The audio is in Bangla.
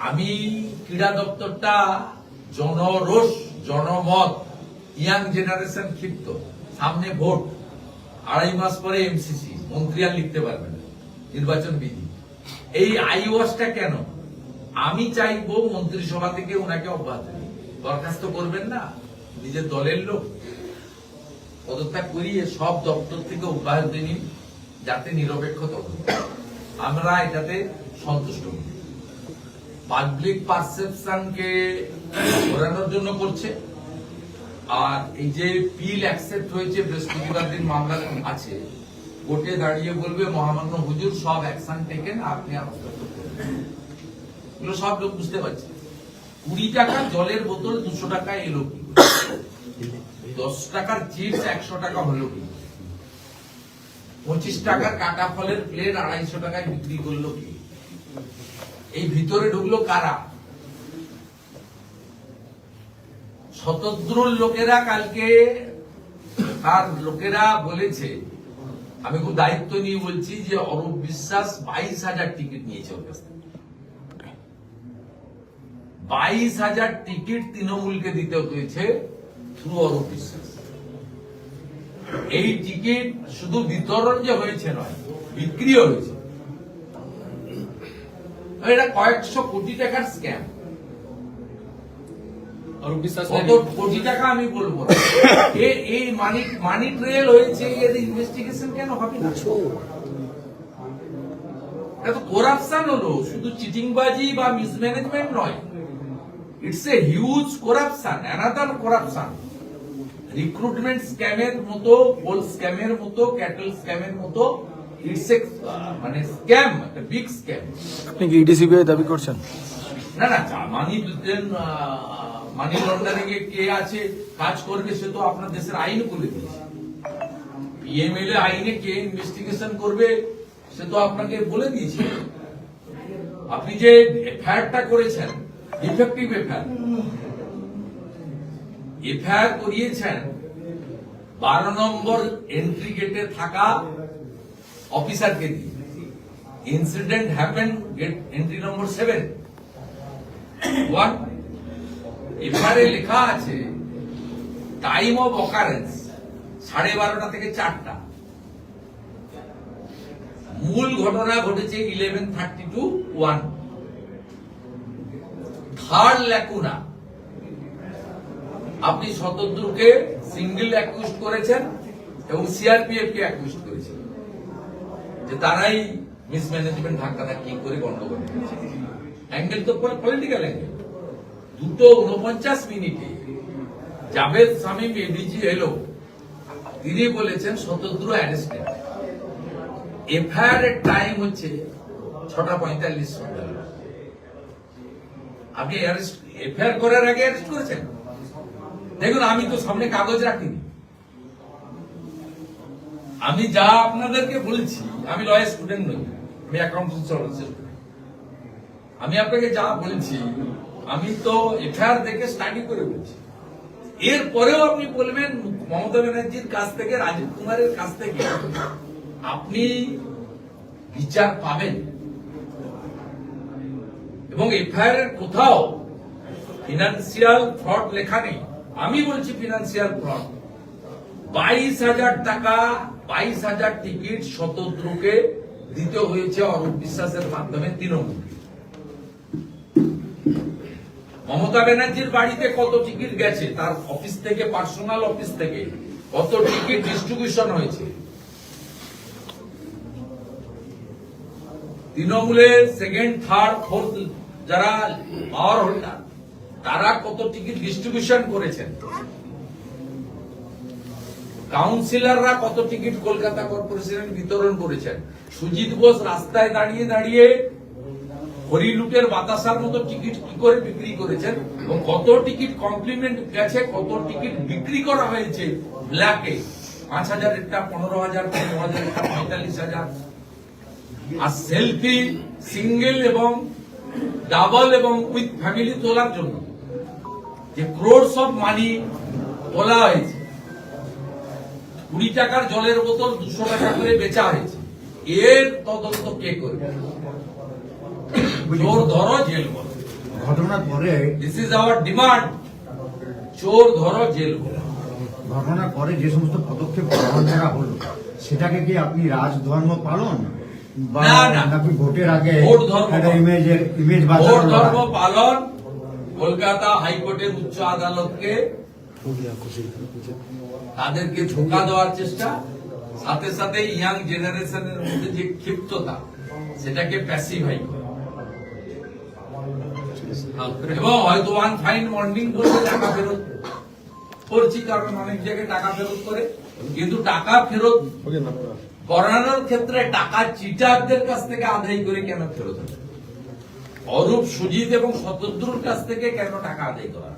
আমি ক্রীড়া দপ্তরটা জনরোষ, জনমত, ইয়াং জেনারেশন ক্ষিপ্ত, সামনে ভোট, 2.5 মাস পরে এমসিসি, মন্ত্রী আর লিখতে পারবে না, নির্বাচন বিধি। এই আইওয়াসটা কেন? আমি চাইবো মন্ত্রিসভা থেকে ওনাকে অব্যাহতি দিন। দরখাস্ত করবেন না, নিজের দলের লোক পদত্যাগ করিয়ে সব দপ্তর থেকে অব্যাহতি নিন, যাতে নিরপেক্ষ তদন্ত। আমরা এটাতে সন্তুষ্ট হই। পাবলিক পারসেপশনকে ঘোরানোর জন্য করছে। আর এই যে পিল অ্যাকসেপ্ট হয়েছে, বৃহস্পতিবার দিন মামলা আছে, কোর্টে দাঁড়িয়ে বলবে মহামান্য হুজুর সব অ্যাকশন টেকেন, আপনি আর হস্তক্ষেপ করবেন। এগুলো সব লোক বুঝতে পারছে। 20 টাকা জলের বোতল 200 টাকা এলো কি? 10 টাকার চিপস 100 টাকা হলো কি? 25 টাকার কাটা ফলের প্লেট 250 টাকায় বিক্রি করলো কি? এই ভিতরে ঢুকলো কারা? শতদ্রুর লোকেরা কালকে তার লোকেরা বলেছে, আমি খুব দায়িত্ব নিয়ে বলছি, যে অরূপ বিশ্বাস 22,000 টিকিট নিয়েছে ওর কাছ থেকে। 22,000 টিকিট তৃণমূলকে দিতে হয়েছে থ্রু অরূপ বিশ্বাস। এই টিকিট শুধু বিতরণ যে হয়েছে নয়, বিক্রিও হয়েছে। এটা কয়েকশো কোটি টাকার স্ক্যাম। কত কোটি টাকা আমি বলবো না। এই মানি ট্রেল হয়েছে, এর ইনভেস্টিগেশন কেন হবে না? এটা তো করাপশন হলো, শুধু চিটিংবাজি বা মিসম্যানেজমেন্ট নয়। It's a huge corruption, another corruption. Recruitment স্ক্যামের মতো, পোল স্ক্যামের মতো, ক্যাটল স্ক্যামের মতো, ইটস এ মানে স্ক্যাম, একটা বিগ স্ক্যাম। আপনি কি ইডিসিবিআই দাবি করছেন? না না, মানি লন্ডারিং এ কে আছে, কাজ করবে, সে তো আপনার দেশের আইন করে দিয়েছে। পিএমএলএ আইনে কে ইনভেস্টিগেশন করবে, সে তো আপনাকে বলে দিয়েছে। আপনি যে এফআইআরটা করেছেন, ডিফেক্টিভ এফআইআর করিয়েছেন 12 নম্বর এন্ট্রি গেটে থাকা অফিসারকে দিয়ে। ইনসিডেন্ট হ্যাপেন গেট এন্ট্রি নম্বর 7। এফআইআর লেখা আছে টাইম অফ অকারেন্স 12:30 থেকে 4টা। মূল ঘটনা ঘটেছে 11:30 to 1। থার্ড ল্যাকুনা, আপনি শতদ্রুকে সিঙ্গেল অ্যাকিউজ করেছেন এবং সিআরপিএফ কে অ্যাকিউজ করেছেন যে তারাই মিসম্যানেজমেন্ট ধাক্কাধাক্কি করে গন্ডগোল করেছে। অ্যাঙ্গেল তো political angle. 2:49 Javed Shamim ADG এলো, তিনি বলেছেন শতদ্রু অ্যারেস্টেড। এফআইআর এর টাইম হচ্ছে 6:45 সন্ধ্যা। আপনি এফআইআর করার আগে অ্যারেস্ট করেছেন? দেখুন, আমি তো সামনে কাগজ রাখিনি। আমি যা আপনাদেরকে বলছি, আমি লয়ার স্টুডেন্ট নই, আমি অ্যাকাউন্টেন্সি। আমি আপনাকে যা বলছি, আমি তো এফআইআর দেখে স্টাডি করে বলছি। এরপরেও আপনি বলবেন মমতা ব্যানার্জির কাছ থেকে, রাজীব কুমারের কাছ থেকে আপনি বিচার পাবেন। এবং এফআইআর এর কোথাও ফিনান্সিয়াল ফ্রড লেখা নেই। আমি বলছি ফিনান্সিয়াল ফ্রড। 22,000 টাকা, 22,000 টিকিট শতদ্রুকে দিতে হয়েছে অরূপ বিশ্বাসের মাধ্যমে তৃণমূল। মমতা ব্যানার্জির বাড়িতে কত টিকিট গেছে, তার অফিস থেকে, পার্সোনাল অফিস থেকে কত টিকিট ডিস্ট্রিবিউশন হয়েছে। তৃণমূলের সেকেন্ড, থার্ড, ফোর্থ যারা পাওয়ার হোল্ডার, তারা কত টিকিট ডিস্ট্রিবিউশন করেছেন। কাউন্সিলররা কত টিকিট কলকাতা কর্পোরেশনের বিতরণ করেছেন। সুজিত বোস রাস্তায় দাঁড়িয়ে দাঁড়িয়ে হরিলুটের বাতাসার মতো টিকিট কি করে বিক্রি করেছেন, এবং কত টিকিট কমপ্লিমেন্ট গেছে, কত টিকিট বিক্রি করা হয়েছে ব্ল্যাকে। 5,000 একটা, 15,000, 15,000 একটা, 45,000। আর সেলফি সিঙ্গেল এবং ডাবল এবং উইথ ফ্যামিলি তোলার জন্য যে ক্রোডস অফ মানি তোলা হয়েছে। 20 টাকার জলের বোতল 200 টাকা করে বেচা হয়েছে। এর তদন্ত কে করবে? জোর ধরো, জেল বলো। ঘটনার পরে দিস ইজ আওয়ার ডিমান্ড। চোর ধরো, জেল করো। ঘটনার পরে যে সমস্ত পদক্ষেপ গ্রহণ করা হলো সেটাকে কি আপনি রাজধর্ম পালন বা না, না। নাকি ভোটের আগে ভোট ধর্ম একটা পালন। ইমেজ ভোট বাঁচানো ধর্ম হয়? পালন। কলকাতা হাইকোর্টের উচ্চ আদালতকে তাদেরকে ধোঁকা দেওয়ার চেষ্টা, সাথে সাথে ইয়াং জেনারেশনের মধ্যে যে ক্ষিপ্ততা সেটাকে প্যাসিফাই করে এবং হয়তো ওয়ান ফাইন মর্নিং করলে টাকা ফেরত করছি, কারণ অনেক জায়গায় টাকা ফেরত করে, কিন্তু টাকা ফেরত করানোর ক্ষেত্রে টাকা চিটারদের কাছ থেকে আদায় করে কেন ফেরত হবে? অরূপ, সুজিত এবং শতদ্রুর কাছ থেকে কেন টাকা আদায় করা হবে?